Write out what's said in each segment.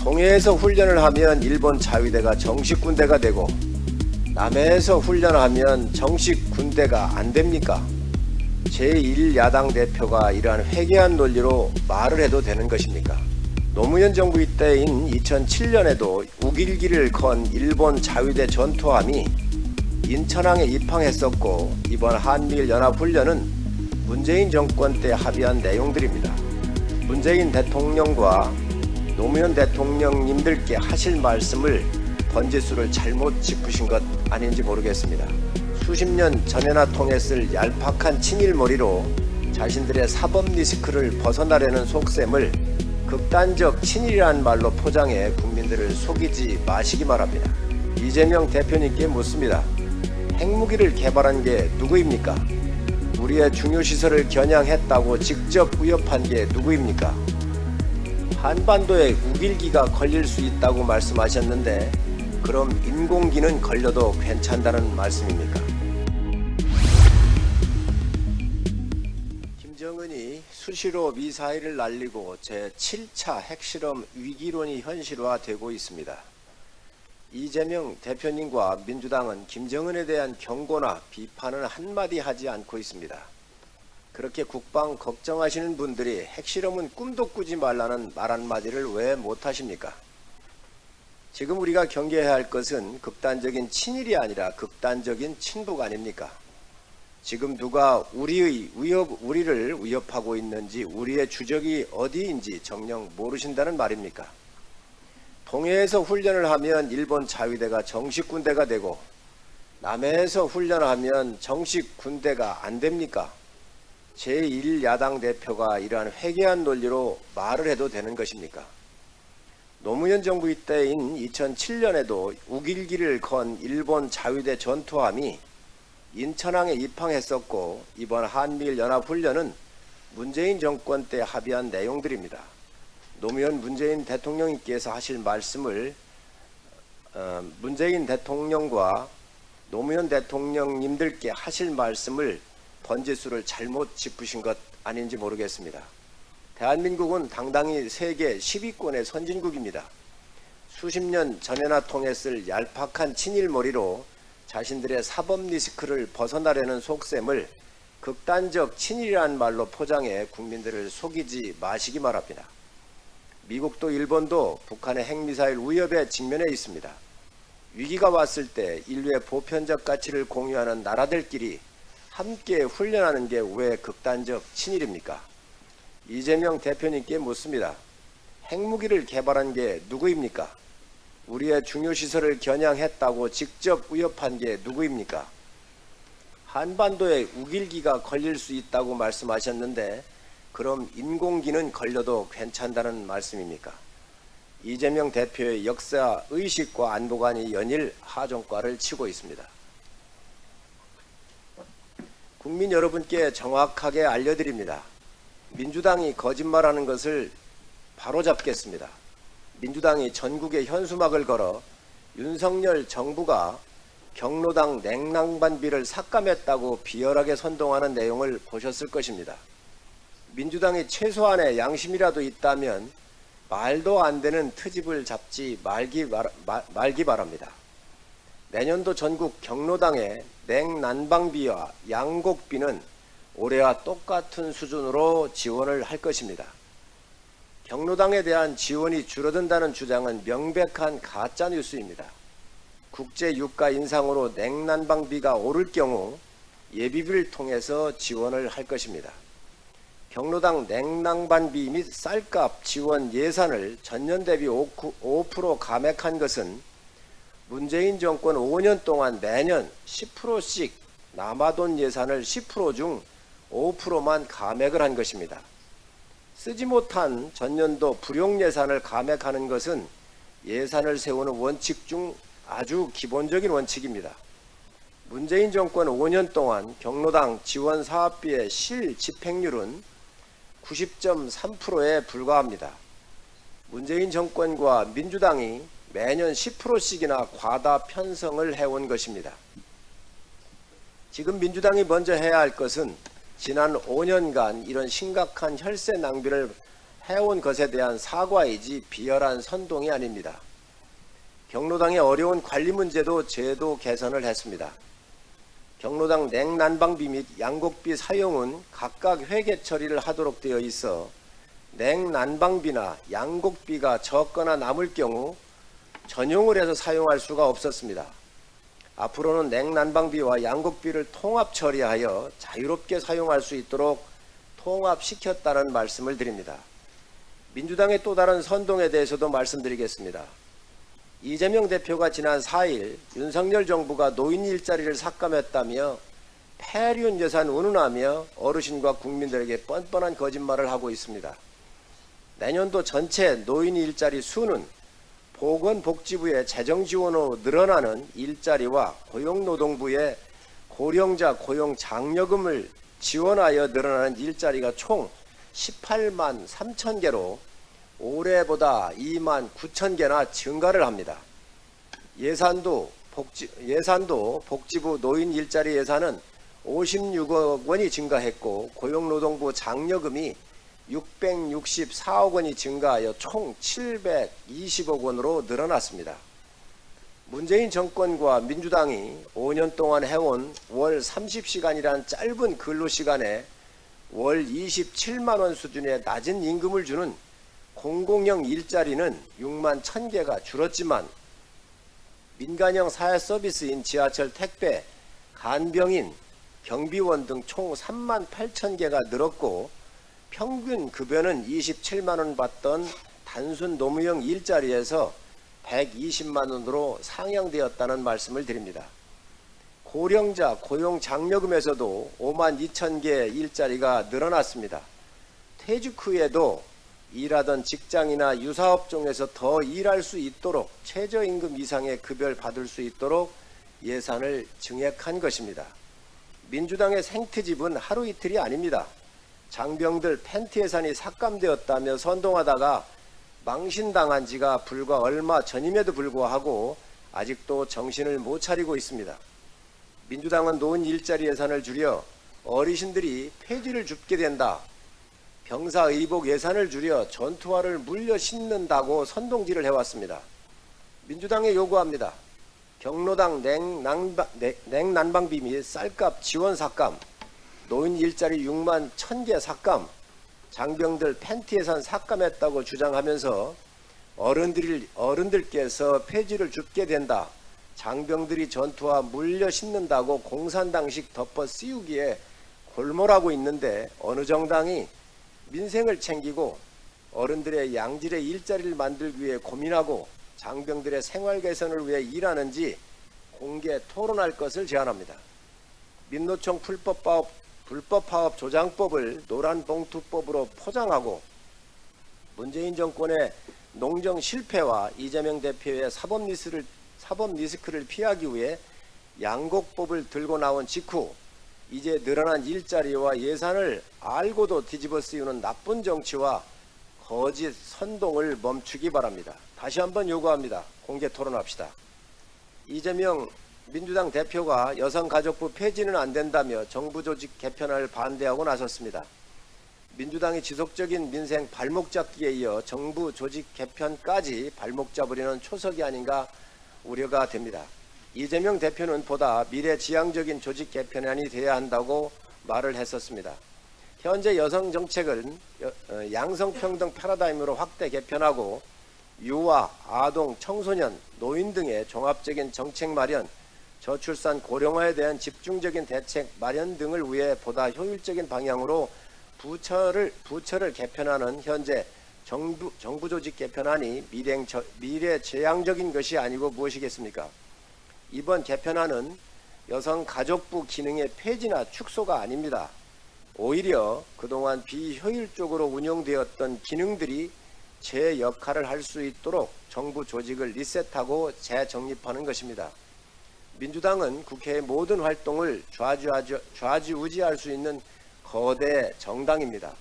동해에서 훈련을 하면 일본 자위대가 정식 군대가 되고 남해에서 훈련을 하면 정식 군대가 안 됩니까? 제1야당 대표가 이러한 회개한 논리로 말을 해도 되는 것입니까? 노무현 정부 때인 2007년에도 우길기를 컨 일본 자위대 전투함이 인천항에 입항했었고, 이번 한미일 연합훈련은 문재인 정권 때 합의한 내용들입니다. 문재인 대통령과 노무현 대통령님들께 하실 말씀을 번지수를 잘못 짚으신 것 아닌지 모르겠습니다. 수십 년 전에나 통했을 얄팍한 친일머리로 자신들의 사법 리스크를 벗어나려는 속셈을 극단적 친일이라는 말로 포장해 국민들을 속이지 마시기 바랍니다. 이재명 대표님께 묻습니다. 핵무기를 개발한 게 누구입니까? 우리의 중요시설을 겨냥했다고 직접 위협한 게 누구입니까? 한반도에 우길기가 걸릴 수 있다고 말씀하셨는데, 그럼 인공기는 걸려도 괜찮다는 말씀입니까? 김정은이 수시로 미사일을 날리고 제7차 핵실험 위기론이 현실화되고 있습니다. 이재명 대표님과 민주당은 김정은에 대한 경고나 비판은 한마디 하지 않고 있습니다. 그렇게 국방 걱정하시는 분들이 핵실험은 꿈도 꾸지 말라는 말 한마디를 왜 못하십니까? 지금 우리가 경계해야 할 것은 극단적인 친일이 아니라 극단적인 친북 아닙니까? 지금 누가 우리를 위협하고 있는지, 우리의 주적이 어디인지 정녕 모르신다는 말입니까? 동해에서 훈련을 하면 일본 자위대가 정식 군대가 되고 남해에서 훈련을 하면 정식 군대가 안 됩니까? 제1야당 대표가 이러한 회개한 논리로 말을 해도 되는 것입니까? 노무현 정부 때인 2007년에도 우길기를 컨 일본 자위대 전투함이 인천항에 입항했었고, 이번 한미일 연합훈련은 문재인 정권 때 합의한 내용들입니다. 노무현 문재인 대통령님께서 하실 말씀을 문재인 대통령과 노무현 대통령님들께 하실 말씀을 번지수를 잘못 짚으신 것 아닌지 모르겠습니다. 대한민국은 당당히 세계 10위권의 선진국입니다. 수십 년 전에나 통했을 얄팍한 친일머리로 자신들의 사법 리스크를 벗어나려는 속셈을 극단적 친일이라는 말로 포장해 국민들을 속이지 마시기 바랍니다. 미국도 일본도 북한의 핵미사일 위협에 직면해 있습니다. 위기가 왔을 때 인류의 보편적 가치를 공유하는 나라들끼리 함께 훈련하는 게 왜 극단적 친일입니까? 이재명 대표님께 묻습니다. 핵무기를 개발한 게 누구입니까? 우리의 중요시설을 겨냥했다고 직접 위협한 게 누구입니까? 한반도에 우길기가 걸릴 수 있다고 말씀하셨는데, 그럼 인공기는 걸려도 괜찮다는 말씀입니까? 이재명 대표의 역사 의식과 안보관이 연일 하종과를 치고 있습니다. 국민 여러분께 정확하게 알려드립니다. 민주당이 거짓말하는 것을 바로잡겠습니다. 민주당이 전국에 현수막을 걸어 윤석열 정부가 경로당 냉난방비를 삭감했다고 비열하게 선동하는 내용을 보셨을 것입니다. 민주당이 최소한의 양심이라도 있다면 말도 안 되는 트집을 잡지 말기 바랍니다. 내년도 전국 경로당의 냉난방비와 양곡비는 올해와 똑같은 수준으로 지원을 할 것입니다. 경로당에 대한 지원이 줄어든다는 주장은 명백한 가짜뉴스입니다. 국제 유가 인상으로 냉난방비가 오를 경우 예비비를 통해서 지원을 할 것입니다. 경로당 냉난방비 및 쌀값 지원 예산을 전년 대비 5% 감액한 것은 문재인 정권 5년 동안 매년 10%씩 남아돈 예산을 10% 중 5%만 감액을 한 것입니다. 쓰지 못한 전년도 불용 예산을 감액하는 것은 예산을 세우는 원칙 중 아주 기본적인 원칙입니다. 문재인 정권 5년 동안 경로당 지원 사업비의 실집행률은 90.3%에 불과합니다. 문재인 정권과 민주당이 매년 10%씩이나 과다 편성을 해온 것입니다. 지금 민주당이 먼저 해야 할 것은 지난 5년간 이런 심각한 혈세 낭비를 해온 것에 대한 사과이지 비열한 선동이 아닙니다. 경로당의 어려운 관리 문제도 제도 개선을 했습니다. 경로당 냉난방비 및 양곡비 사용은 각각 회계 처리를 하도록 되어 있어 냉난방비나 양곡비가 적거나 남을 경우 전용을 해서 사용할 수가 없었습니다. 앞으로는 냉난방비와 양곡비를 통합 처리하여 자유롭게 사용할 수 있도록 통합시켰다는 말씀을 드립니다. 민주당의 또 다른 선동에 대해서도 말씀드리겠습니다. 이재명 대표가 지난 4일 윤석열 정부가 노인 일자리를 삭감했다며 폐륜 예산 운운하며 어르신과 국민들에게 뻔뻔한 거짓말을 하고 있습니다. 내년도 전체 노인 일자리 수는 보건복지부의 재정 지원으로 늘어나는 일자리와 고용노동부의 고령자 고용 장려금을 지원하여 늘어나는 일자리가 총 18만 3천 개로 올해보다 2만 9천 개나 증가를 합니다. 예산도 복지부 노인 일자리 예산은 56억 원이 증가했고 고용노동부 장려금이 664억 원이 증가하여 총 720억 원으로 늘어났습니다. 문재인 정권과 민주당이 5년 동안 해온 월 30시간이란 짧은 근로시간에 월 27만 원 수준의 낮은 임금을 주는 공공형 일자리는 6만 1,000개가 줄었지만 민간형 사회서비스인 지하철 택배, 간병인, 경비원 등 총 3만 8천 개가 늘었고 평균 급여는 27만 원 받던 단순 노무형 일자리에서 120만 원으로 상향되었다는 말씀을 드립니다. 고령자 고용 장려금에서도 5만 2천 개의 일자리가 늘어났습니다. 퇴직 후에도 일하던 직장이나 유사업종에서 더 일할 수 있도록 최저임금 이상의 급여를 받을 수 있도록 예산을 증액한 것입니다. 민주당의 생트집은 하루 이틀이 아닙니다. 장병들 팬티 예산이 삭감되었다며 선동하다가 망신당한 지가 불과 얼마 전임에도 불구하고 아직도 정신을 못 차리고 있습니다. 민주당은 노인 일자리 예산을 줄여 어르신들이 폐지를 줍게 된다. 병사의복 예산을 줄여 전투화를 물려 신는다고 선동질을 해왔습니다. 민주당에 요구합니다. 경로당 냉난방비 및 쌀값 지원 삭감, 노인 일자리 6만 1,000개 삭감, 장병들 팬티 예산 삭감했다고 주장하면서 어른들께서 폐지를 줍게 된다. 장병들이 전투화 물려 신는다고 공산당식 덮어 씌우기에 골몰하고 있는데 어느 정당이 민생을 챙기고 어른들의 양질의 일자리를 만들기 위해 고민하고 장병들의 생활 개선을 위해 일하는지 공개 토론할 것을 제안합니다. 민노총 불법파업 조장법을 노란봉투법으로 포장하고 문재인 정권의 농정 실패와 이재명 대표의 사법 리스크를 피하기 위해 양곡법을 들고 나온 직후 이제 늘어난 일자리와 예산을 알고도 뒤집어 씌우는 나쁜 정치와 거짓 선동을 멈추기 바랍니다. 다시 한번 요구합니다. 공개 토론합시다. 이재명 민주당 대표가 여성가족부 폐지는 안 된다며 정부 조직 개편을 반대하고 나섰습니다. 민주당이 지속적인 민생 발목 잡기에 이어 정부 조직 개편까지 발목 잡으려는 초석이 아닌가 우려가 됩니다. 이재명 대표는 보다 미래지향적인 조직 개편안이 돼야 한다고 말을 했었습니다. 현재 여성 정책은 양성평등 패러다임으로 확대 개편하고 유아, 아동, 청소년, 노인 등의 종합적인 정책 마련, 저출산 고령화에 대한 집중적인 대책 마련 등을 위해 보다 효율적인 방향으로 부처를 개편하는 현재 정부 조직 개편안이 미래지향적인 것이 아니고 무엇이겠습니까? 이번 개편안은 여성가족부 기능의 폐지나 축소가 아닙니다. 오히려 그동안 비효율적으로 운영되었던 기능들이 제 역할을 할 수 있도록 정부 조직을 리셋하고 재정립하는 것입니다. 민주당은 국회의 모든 활동을 좌지우지할 수 있는 거대 정당입니다.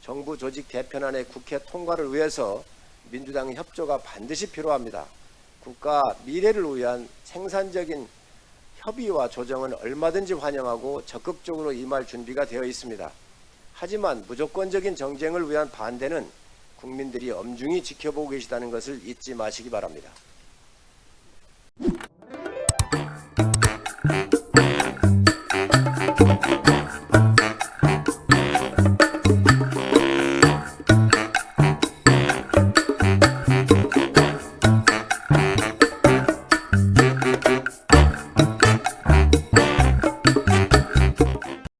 정부 조직 개편안의 국회 통과를 위해서 민주당의 협조가 반드시 필요합니다. 국가 미래를 위한 생산적인 협의와 조정은 얼마든지 환영하고 적극적으로 임할 준비가 되어 있습니다. 하지만 무조건적인 정쟁을 위한 반대는 국민들이 엄중히 지켜보고 계시다는 것을 잊지 마시기 바랍니다.